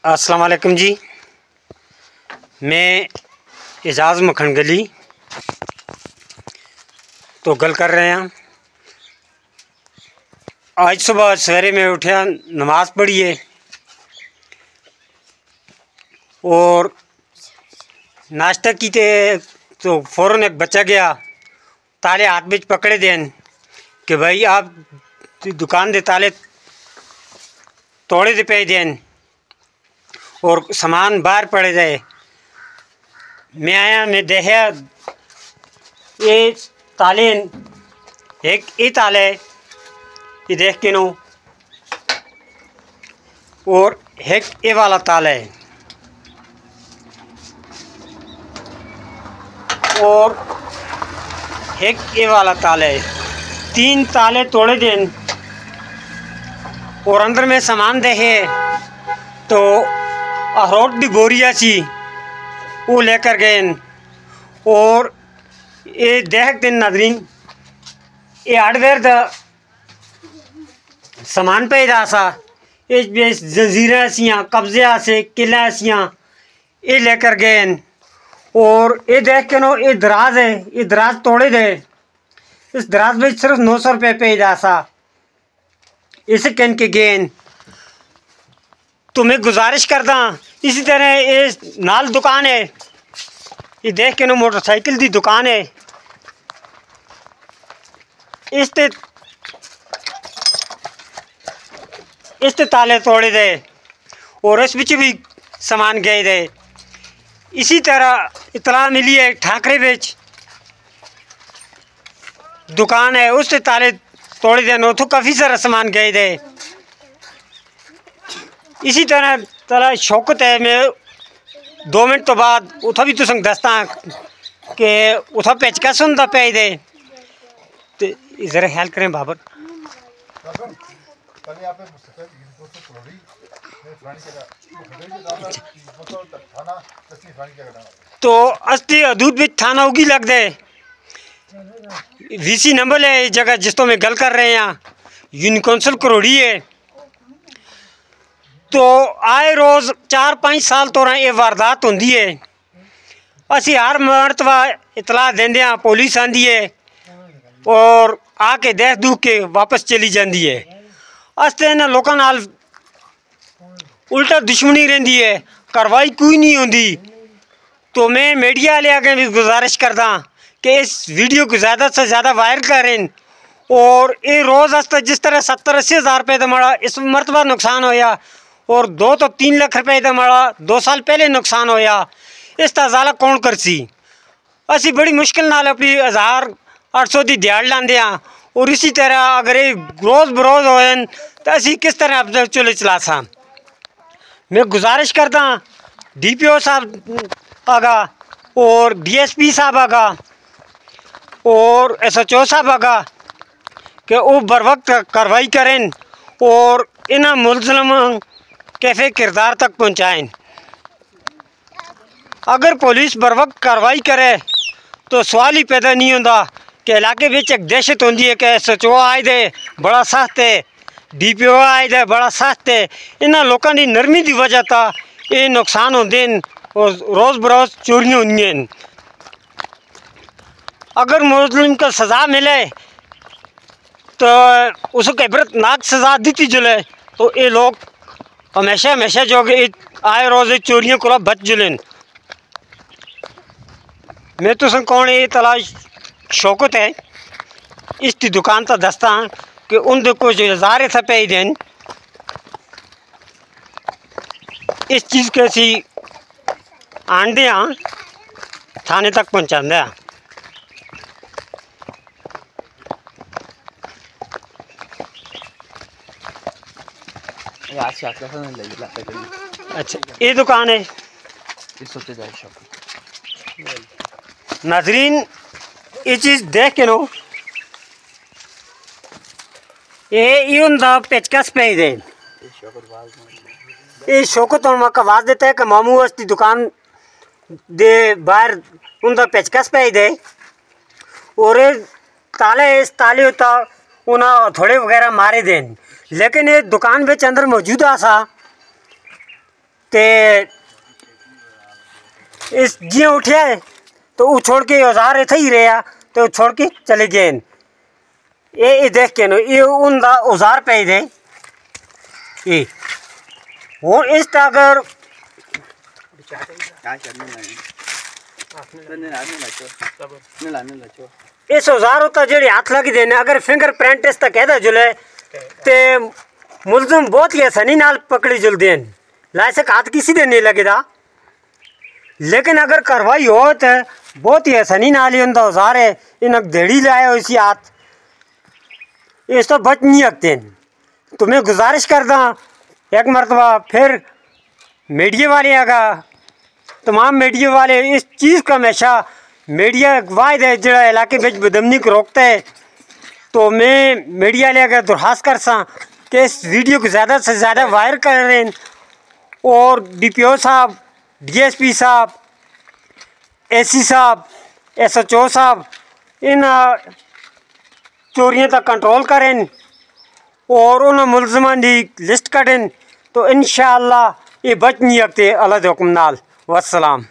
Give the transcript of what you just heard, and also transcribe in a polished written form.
अस्सलाम वालेकुम जी। मैं एजाज़ मखन गली तो गल कर रहे हैं। आज सुबह सवेरे में उठा, नमाज़ पढ़ी है और नाश्ता की तो फ़ौरन एक बच्चा गया, ताले हाथ में पकड़े देन कि भाई आप दुकान दे ताले तोड़े दे पे देन और सामान बाहर पड़े जाए। मैं आया, मैं देखा ये ताले, एक ये ताले ये देख के नो, और एक ये वाला ताला है और एक ये वाला ताला है। 3 ताले तोड़े देन और अंदर में सामान देखे तो अखरोट की बोरिया सी वो लेकर गए और ये देखते नादरीन, ये हार्डवेयर का सामान पे सा जंजीरें सियाँ, कब्जे से किला सियाँ ये लेकर गए और ये देख के नो, ये दराज है, ये दराज तोड़े दे। इस दराज में सिर्फ 900 रुपये पे सा इसे कह के गए। तो मैं गुजारिश करता, इसी तरह ये नाल दुकान है, ये देख के नो मोटरसाइकिल की दुकान है, इसते ताले तोड़े दे और इस बिच भी सामान गए दे। इसी तरह इतला मिली है ठाकरे बिच दुकान है, उससे ताले तोड़े दे, तो काफ़ी सारा सामान गए दे। इसी तरह तला शौकत है, मैं 2 मिनट तो बाद उथा भी तुम दसता कि उथा पेचकस होंदा पे दे, तो ज़रा ख्याल करें बाबर। तो अस्ती अदूद भी थाना उगी लग दे, VC नंबर है जगह जिस तो मैं गल कर रहे हैं, यूनियन कौंसल करोड़ी है। तो आए रोज़ 4-5 साल तो ये वारदात होंदी है। असी हर मरतबा इतला देंदे हैं, पुलिस आंदी है और आके देख दूख के वापस चली जाती है। असते इन्हां लोकां नाल उल्टा दुश्मनी रहिंदी है, कार्रवाई कोई नहीं होंदी। तो मैं मीडिया वाले आगे भी गुजारिश करदा कि इस वीडियो को ज़्यादा से ज़्यादा वायरल करें और ये रोज़ अस्ते जिस तरह 70-80 हज़ार रुपये का माड़ा इस मरतबा नुकसान होया और 2 तो 3 लाख रुपये का माड़ा 2 साल पहले नुकसान होया, इसका अजाला कौन करसी। असी बड़ी मुश्किल नाल अपनी 1800 की दिहाड़ लाते हैं और इसी तरह अगर ये रोज़ बरोज़ होए तो असी किस तरह अपने चुले चला सा। मैं गुजारिश करता DPO साहब आगा और DSP साहब आगा और SHO साहब आगा कि वो बर वक्त कार्रवाई करें और इन्हें मुलज़िम कैफे किरदार तक पहुँचाएँ। अगर पुलिस बर वक्त कार्रवाई करे तो सवाल ही पैदा नहीं होता कि इलाके में एक दहशत होती है कि SHO आए दे बड़ा सख्त है, DPO आए दे बड़ा सख्त है। इन्होंने लोगों की नरमी की वजह था ये नुकसान होते हैं और रोज़ बरोज़ चोरियाँ होंगी हैं। अगर मुस्लिम को सज़ा मिले तो उसको इबरतनाक सज़ा दी जुले तो ये लोग हमेशा हमेशा जो आए रोज़ चोरियों को बच जुलें। मैं तो कौन ये तलाश शौकत है इसकी दुकान तो दस्ता कि उन कुछ ज़ारे था पे दें इस चीज़ के सी आंदे थाने तक पहुँचाते हैं। अच्छा, ये दुकान है नाजरीन, ये चीज़ देख के नो, ये उनका पेचकस पे दे, ये शौकत का आवाज़ देता है कि मामू उसकी दुकान दे बाहर उनका पेचकस पे दे और ताले इस ताले होता उन्हें थोड़े वगैरह मारे दें, लेकिन ये दुकान में अंदर मौजूद सा इस जिया उठिया है तो वो छोड़ के औजार इतना ही रहा तो छोड़ के चले गए। ये देख के नो ये उनका औजार पे दे ये और इस अगर इस औजार होता जेड़ी हाथ लगी देने अगर फिंगर प्रिंट इस तक कहता जुले ते मुलजम बहुत ही आसानी नाल पकड़ी जुल देन लाइसक हाथ किसी दे नहीं लगेगा। लेकिन अगर कार्रवाई हो तो बहुत ही आसानी नाल ही औजार है इन देड़ी लाए हो इसी हाथ इस तो बच नहीं सकते। तो मैं गुजारिश करता एक मरतबा फिर मीडिया वाले आगा तमाम मीडिया वाले इस चीज़ का हमेशा मीडिया वायद है जो इलाके में बदमनी को रोकता है। तो मैं मीडिया वाले अगर दरखास्त कर सा कि इस वीडियो को ज़्यादा से ज़्यादा वायरल करें और DPO साहब, DSP साहब, AC साहब, SHO साहब इन चोरियों तक कंट्रोल करें और उन मुलजमान की लिस्ट करें तो इंशाअल्लाह ये बच नहीं सकते अल्लाह के हुक्म नाल। वस्सलाम।